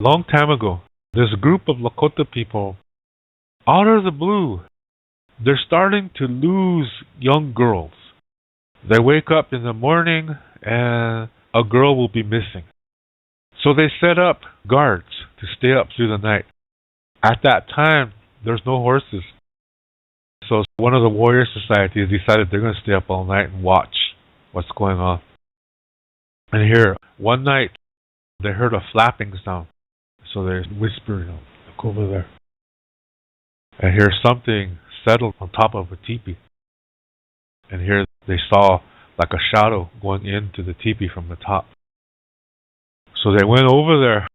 Long time ago, this group of Lakota people, out of the blue, they're starting to lose young girls. They wake up in the morning and a girl will be missing. So they set up guards to stay up through the night. At that time, there's no horses. So one of the warrior societies decided they're going to stay up all night and watch what's going on. And here, one night, they heard a flapping sound. So they whispered, look over there. And here something settled on top of a teepee. And here they saw like a shadow going into the teepee from the top. So they went over there.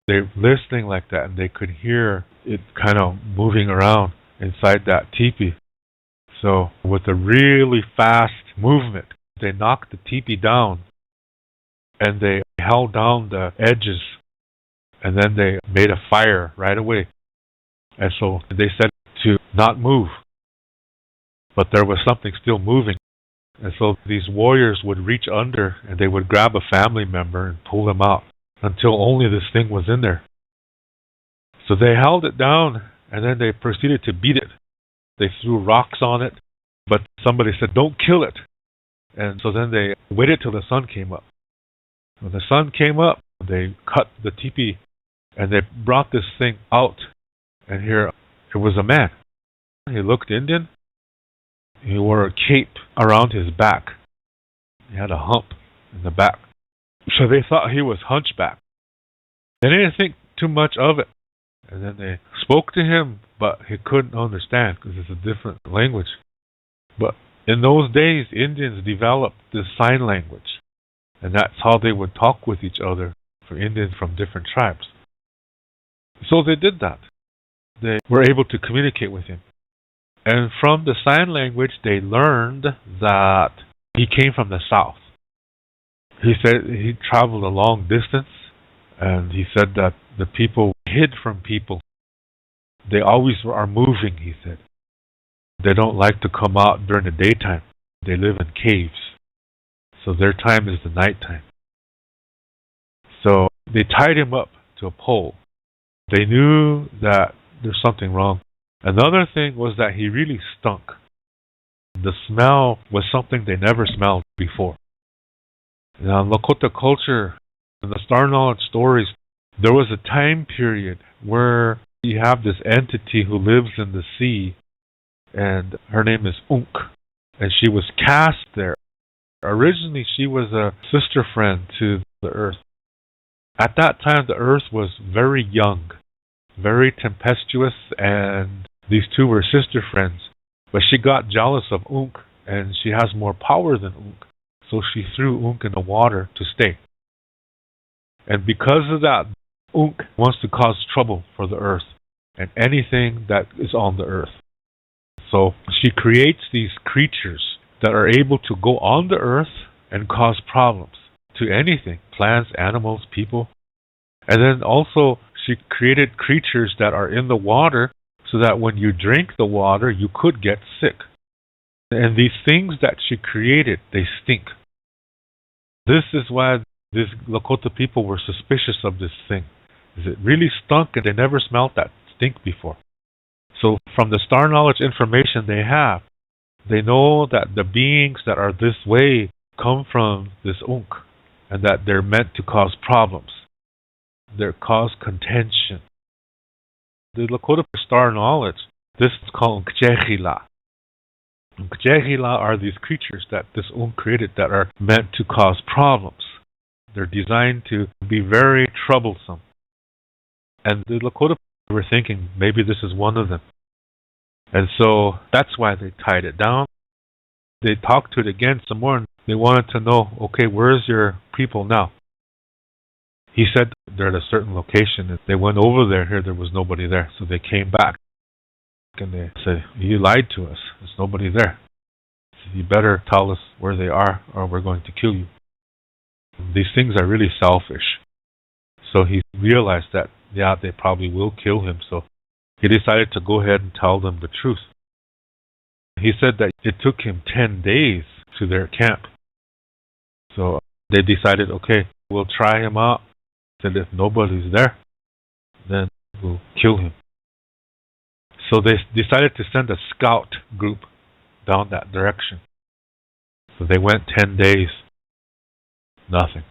They're listening like that, and they could hear it kind of moving around inside that teepee. So with a really fast movement, they knocked the teepee down, and they held down the edges, and then they made a fire right away. And so they said to not move, but there was something still moving. And so these warriors would reach under and they would grab a family member and pull them out until only this thing was in there. So they held it down and then they proceeded to beat it. They threw rocks on it, but somebody said, don't kill it. And so then they waited till the sun came up. When the sun came up, they cut the teepee and they brought this thing out. And here it was a man. He looked Indian. He wore a cape around his back. He had a hump in the back. So they thought he was hunchback. They didn't think too much of it. And then they spoke to him, but he couldn't understand because it's a different language. But in those days, Indians developed this sign language. And that's how they would talk with each other for Indians from different tribes. So they did that. They were able to communicate with him. And from the sign language, they learned that he came from the south. He said he traveled a long distance, and he said that the people hid from people. They always are moving, he said. They don't like to come out during the daytime. They live in caves. So their time is the nighttime. So they tied him up to a pole. They knew that there's something wrong. Another thing was that he really stunk. The smell was something they never smelled before. Now, in Lakota culture, in the Star Knowledge stories, there was a time period where you have this entity who lives in the sea, and her name is Unk, and she was cast there. Originally, she was a sister friend to the earth. At that time, the earth was very young, very tempestuous, and these two were sister friends. But she got jealous of Unk, and she has more power than Unk. So she threw Unk in the water to stay. And because of that, Unk wants to cause trouble for the earth and anything that is on the earth. So she creates these creatures that are able to go on the earth and cause problems to anything, plants, animals, people. And then also she created creatures that are in the water so that when you drink the water, you could get sick. And these things that she created, they stink. This is why these Lakota people were suspicious of this thing. It really stunk and they never smelled that stink before. So from the Star Knowledge information they have, they know that the beings that are this way come from this Unk and that they're meant to cause problems. They cause contention. The Lakota Star Knowledge, this is called Nkjehila. Nkjehila are these creatures that this Unk created that are meant to cause problems. They're designed to be very troublesome. And the Lakota were thinking maybe this is one of them. And so that's why they tied it down. They talked to it again some more and they wanted to know, okay, where's your people now? He said they're at a certain location. And they went over there. Here there was nobody there. So they came back. And they said, you lied to us. There's nobody there. So you better tell us where they are or we're going to kill you. These things are really selfish. So he realized that, yeah, they probably will kill him. So he decided to go ahead and tell them the truth. He said that it took him 10 days to their camp. So they decided, okay, we'll try him out. Said if nobody's there, will kill him. So they decided to send a scout group down that direction. So they went 10 days, nothing.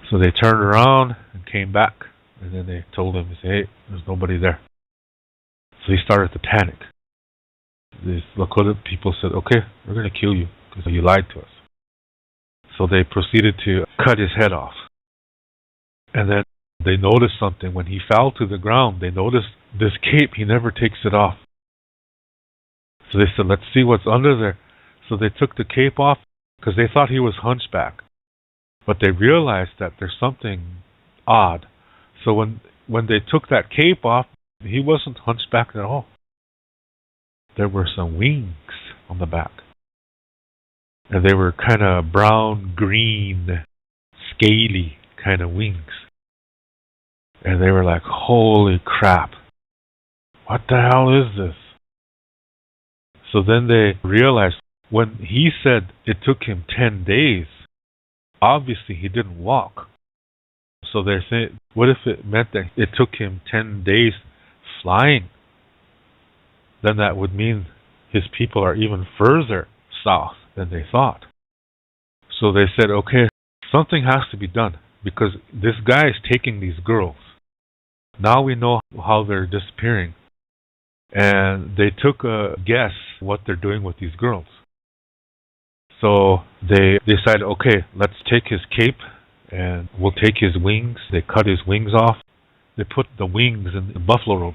So they turned around and came back, and then they told him, hey, there's nobody there. So he started to panic. These Lakota people said, okay, we're going to kill you because you lied to us. So they proceeded to cut his head off. And then they noticed something. When he fell to the ground, they noticed this cape, he never takes it off. So they said, let's see what's under there. So they took the cape off because they thought he was hunchback. But they realized that there's something odd. So when they took that cape off, he wasn't hunchback at all. There were some wings on the back. And they were kind of brown, green, scaly kind of wings. And they were like, holy crap. What the hell is this? So then they realized when he said it took him 10 days, obviously he didn't walk. So they're saying, what if it meant that it took him 10 days flying? Then that would mean his people are even further south than they thought. So they said, okay, something has to be done because this guy is taking these girls. Now we know how they're disappearing. And they took a guess what they're doing with these girls. So they decided, okay, let's take his cape and we'll take his wings. They cut his wings off. They put the wings in the buffalo robe.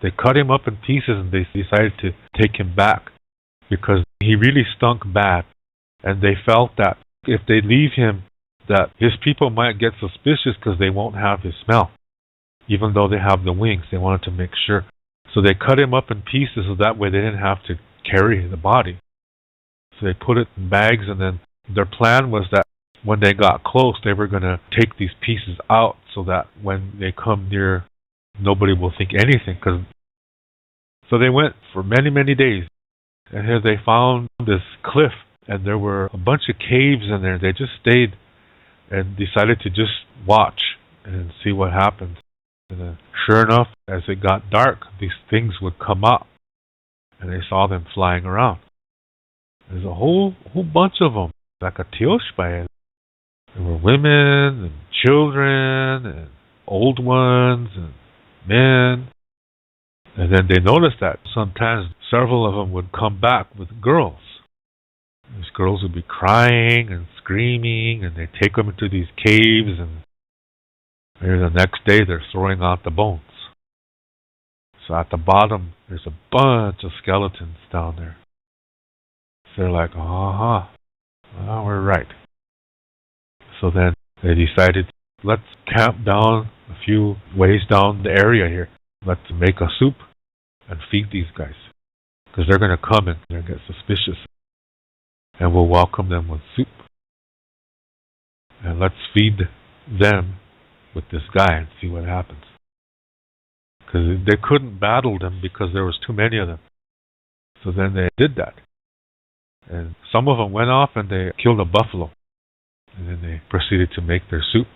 They cut him up in pieces and they decided to take him back because he really stunk bad. And they felt that if they leave him, that his people might get suspicious because they won't have his smell. Even though they have the wings, they wanted to make sure. So they cut him up in pieces so that way they didn't have to carry the body. So they put it in bags, and then their plan was that when they got close, they were going to take these pieces out so that when they come near, nobody will think anything. So they went for many, many days. And here they found this cliff, and there were a bunch of caves in there. They just stayed and decided to just watch and see what happened. And then, sure enough, as it got dark, these things would come up, and they saw them flying around. There's a whole bunch of them, like a tioshpai. There were women and children and old ones and men. And then they noticed that sometimes several of them would come back with girls. These girls would be crying and screaming, and they'd take them into these caves, and maybe the next day they're throwing out the bones. So at the bottom, there's a bunch of skeletons down there. So they're like, well, we're right. So then they decided, let's camp down a few ways down the area here. Let's make a soup and feed these guys. Because they're going to come and they're going to get suspicious. And we'll welcome them with soup. And let's feed them with this guy and see what happens. Because they couldn't battle them because there was too many of them. So then they did that. And some of them went off and they killed a buffalo. And then they proceeded to make their soup.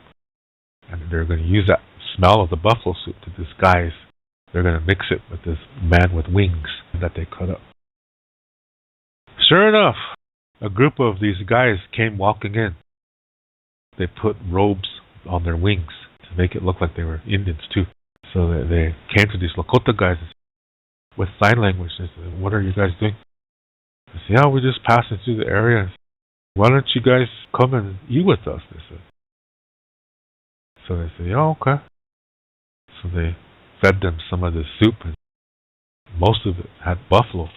And they're going to use that smell of the buffalo soup to disguise. They're going to mix it with this man with wings that they cut up. Sure enough, a group of these guys came walking in. They put robes on their wings to make it look like they were Indians too. So they came to these Lakota guys with sign language. They said, what are you guys doing? They said, yeah, we're just passing through the area. Why don't you guys come and eat with us? They said. So they said, yeah, okay. So they fed them some of the soup, and most of it had buffalo.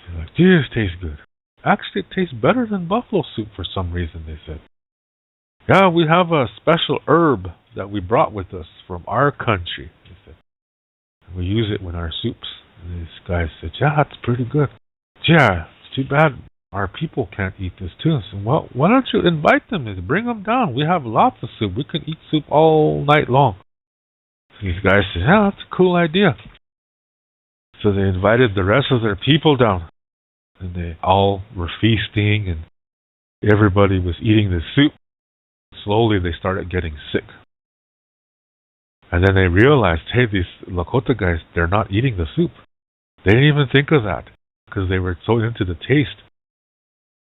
They're like, geez, it tastes good. Actually, it tastes better than buffalo soup for some reason, they said. Yeah, we have a special herb that we brought with us from our country, they said. We use it in our soups. And these guys said, yeah, it's pretty good. Yeah, it's too bad our people can't eat this too. I said, well, why don't you invite them and bring them down? We have lots of soup. We can eat soup all night long. So these guys said, yeah, that's a cool idea. So they invited the rest of their people down. And they all were feasting, and everybody was eating the soup. Slowly they started getting sick. And then they realized, hey, these Lakota guys, they're not eating the soup. They didn't even think of that because they were so into the taste.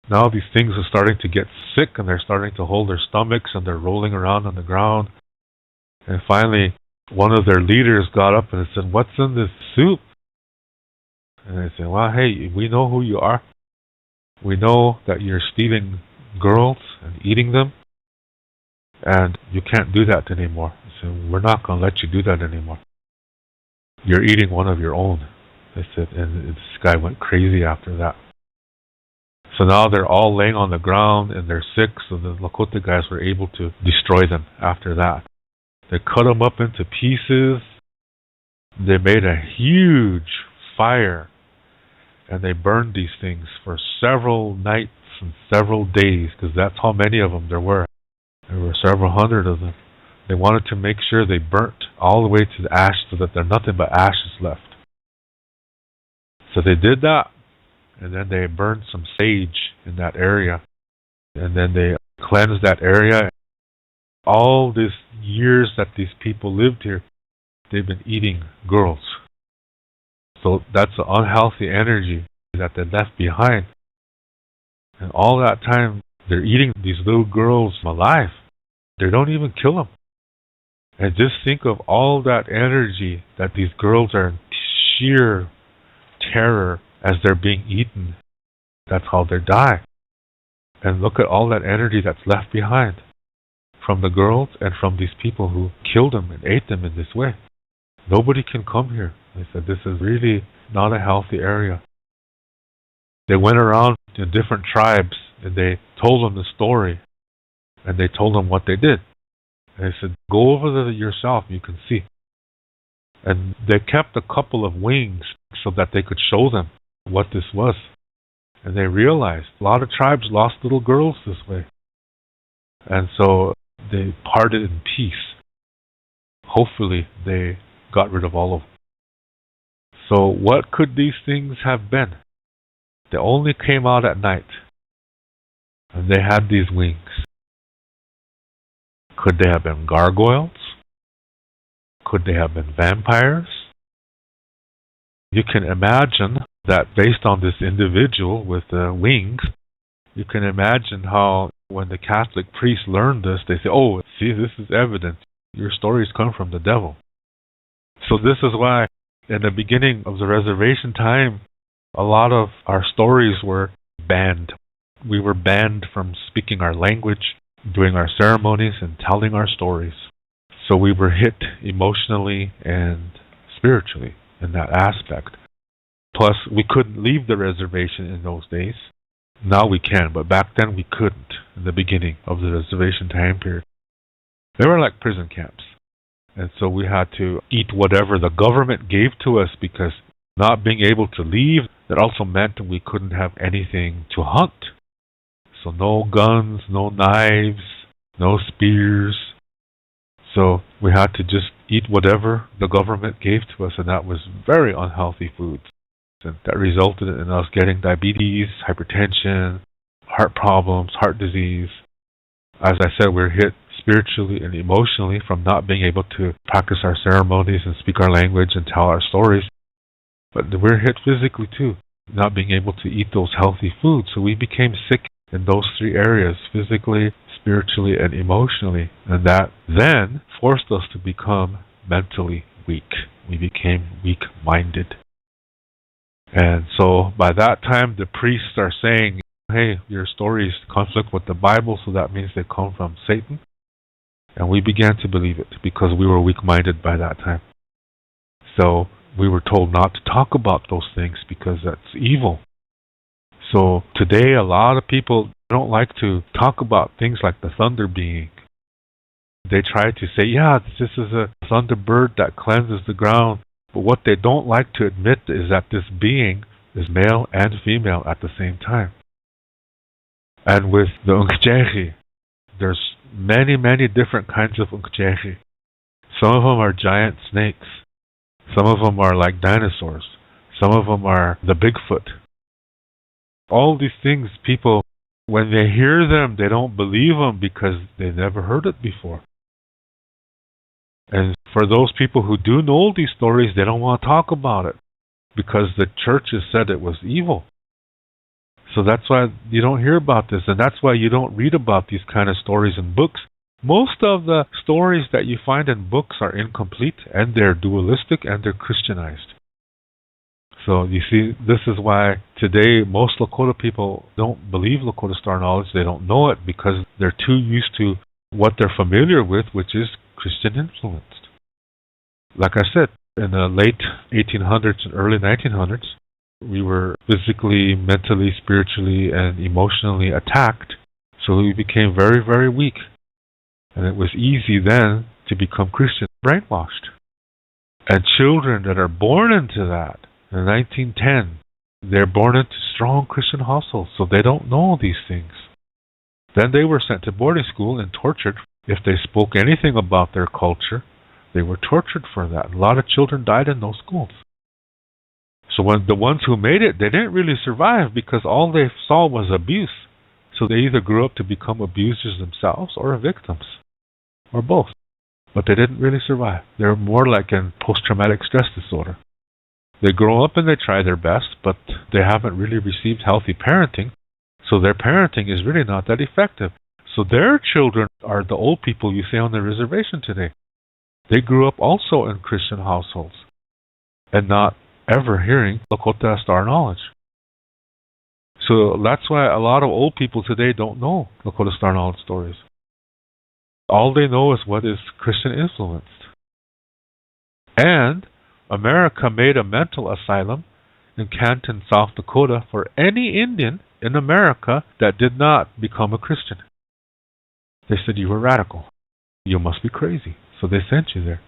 Now these things are starting to get sick and they're starting to hold their stomachs and they're rolling around on the ground. And finally, one of their leaders got up and said, what's in this soup? And they said, well, hey, we know who you are. We know that you're stealing girls and eating them. And you can't do that anymore. So we're not going to let you do that anymore. You're eating one of your own. They said, and this guy went crazy after that. So now they're all laying on the ground and they're sick, so the Lakota guys were able to destroy them after that. They cut them up into pieces. They made a huge fire and they burned these things for several nights and several days because that's how many of them there were. There were several hundred of them. They wanted to make sure they burnt all the way to the ash so that there's nothing but ashes left. So they did that, and then they burned some sage in that area, and then they cleansed that area. All these years that these people lived here, they've been eating girls. So that's the unhealthy energy that they left behind. And all that time, they're eating these little girls alive. They don't even kill them. And just think of all that energy that these girls are in sheer terror as they're being eaten. That's how they die. And look at all that energy that's left behind from the girls and from these people who killed them and ate them in this way. Nobody can come here. They said this is really not a healthy area. They went around to different tribes and they told them the story and they told them what they did. And they said, go over there yourself, you can see. And they kept a couple of wings so that they could show them what this was. And they realized a lot of tribes lost little girls this way. And so they parted in peace. Hopefully they got rid of all of them. So what could these things have been? They only came out at night. And they had these wings. Could they have been gargoyles? Could they have been vampires? You can imagine that based on this individual with the wings, you can imagine how when the Catholic priests learned this, they say, oh, see, this is evidence. Your stories come from the devil. So this is why in the beginning of the reservation time, a lot of our stories were banned. We were banned from speaking our language, doing our ceremonies, and telling our stories. So we were hit emotionally and spiritually in that aspect. Plus, we couldn't leave the reservation in those days. Now we can, but back then we couldn't in the beginning of the reservation time period. They were like prison camps. And so we had to eat whatever the government gave to us because not being able to leave, that also meant we couldn't have anything to hunt. So no guns, no knives, no spears. So we had to just eat whatever the government gave to us, and that was very unhealthy foods. And that resulted in us getting diabetes, hypertension, heart problems, heart disease. As I said, we're hit spiritually and emotionally from not being able to practice our ceremonies and speak our language and tell our stories. But we're hit physically too, not being able to eat those healthy foods. So we became sick in those three areas, physically, spiritually, and emotionally. And that then forced us to become mentally weak. We became weak-minded. And so by that time, the priests are saying, hey, your stories conflict with the Bible, so that means they come from Satan. And we began to believe it because we were weak-minded by that time. So we were told not to talk about those things because that's evil. So today, a lot of people don't like to talk about things like the thunder being. They try to say, yeah, this is a thunderbird that cleanses the ground. But what they don't like to admit is that this being is male and female at the same time. And with the Unkjeji, there's many, many different kinds of Unkjeji. Some of them are giant snakes. Some of them are like dinosaurs. Some of them are the Bigfoot. All these things, people, when they hear them, they don't believe them because they never heard it before. And for those people who do know these stories, they don't want to talk about it because the churches said it was evil. So that's why you don't hear about this, and that's why you don't read about these kind of stories in books. Most of the stories that you find in books are incomplete, and they're dualistic, and they're Christianized. So you see, this is why today most Lakota people don't believe Lakota Star Knowledge. They don't know it because they're too used to what they're familiar with, which is Christian influenced. Like I said, in the late 1800s and early 1900s, we were physically, mentally, spiritually, and emotionally attacked. So we became very, very weak. And it was easy then to become Christian, brainwashed. And children that are born into that, in 1910, they're born into strong Christian households, so they don't know these things. Then they were sent to boarding school and tortured. If they spoke anything about their culture, they were tortured for that. A lot of children died in those schools. So when the ones who made it, they didn't really survive because all they saw was abuse. So they either grew up to become abusers themselves or victims, or both. But they didn't really survive. They're more like in post-traumatic stress disorder. They grow up and they try their best, but they haven't really received healthy parenting, so their parenting is really not that effective. So their children are the old people you see on the reservation today. They grew up also in Christian households and not ever hearing Lakota Star Knowledge. So that's why a lot of old people today don't know Lakota Star Knowledge stories. All they know is what is Christian influenced. And America made a mental asylum in Canton, South Dakota for any Indian in America that did not become a Christian. They said you were radical. You must be crazy. So they sent you there.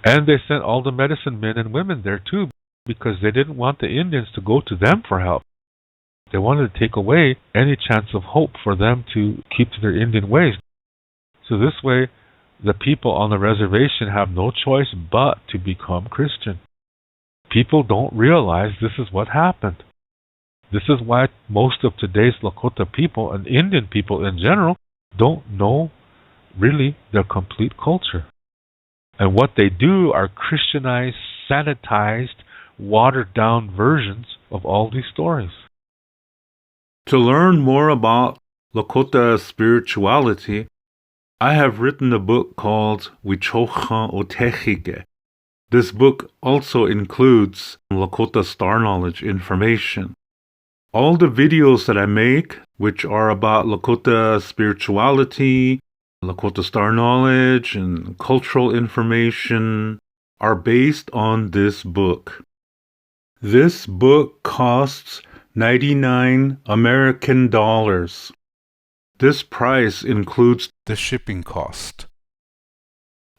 And they sent all the medicine men and women there too, because they didn't want the Indians to go to them for help. They wanted to take away any chance of hope for them to keep to their Indian ways. So this way, the people on the reservation have no choice but to become Christian. People don't realize this is what happened. This is why most of today's Lakota people and Indian people in general don't know really their complete culture. And what they do are Christianized, sanitized, watered-down versions of all these stories. To learn more about Lakota spirituality, I have written a book called Wichocha Otechike. This book also includes Lakota Star Knowledge information. All the videos that I make, which are about Lakota spirituality, Lakota Star Knowledge, and cultural information, are based on this book. This book costs 99 American dollars. This price includes the shipping cost.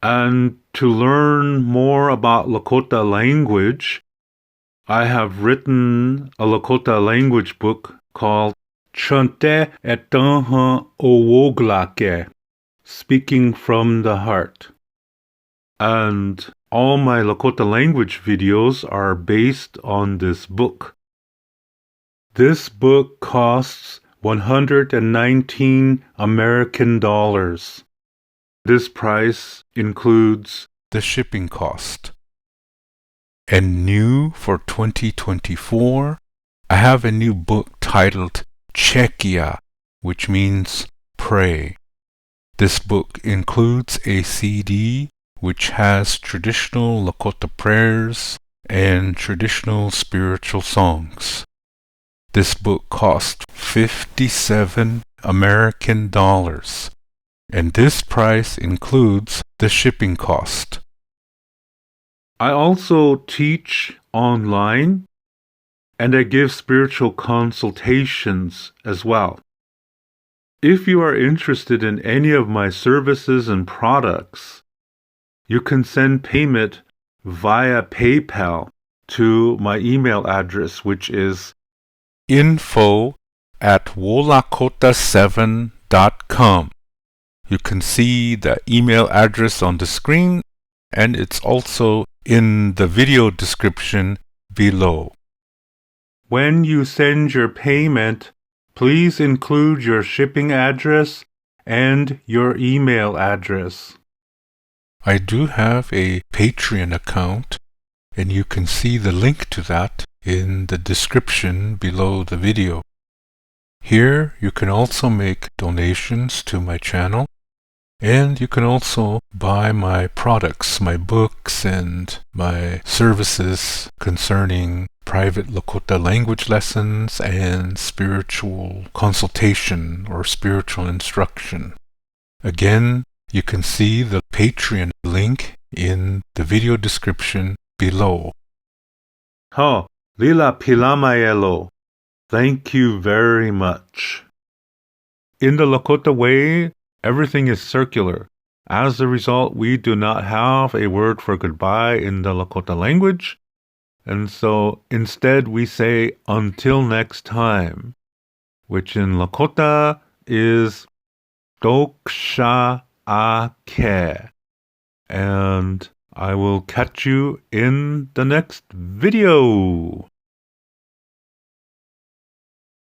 And to learn more about Lakota language, I have written a Lakota language book called Chante Etanha Owoglake, Speaking from the Heart. And all my Lakota language videos are based on this book. This book costs 119 American dollars. This price includes the shipping cost. And new for 2024, I have a new book titled Chekia, which means pray. This book includes a CD which has traditional Lakota prayers and traditional spiritual songs. This book cost 57 American dollars, and this price includes the shipping cost. I also teach online, and I give spiritual consultations as well. If you are interested in any of my services and products, you can send payment via PayPal to my email address, which is info@wolakota7.com. You can see the email address on the screen, and it's also in the video description below. When you send your payment, please include your shipping address and your email address. I do have a Patreon account, and you can see the link to that in the description below the video. Here you can also make donations to my channel, and you can also buy my products, my books, and my services concerning private Lakota language lessons and spiritual consultation or spiritual instruction. Again, you can see the Patreon link in the video description below. Ho, lila pilamayelo. Thank you very much. In the Lakota way, everything is circular. As a result, we do not have a word for goodbye in the Lakota language, and so instead we say until next time, which in Lakota is Doksha Ake. And I will catch you in the next video.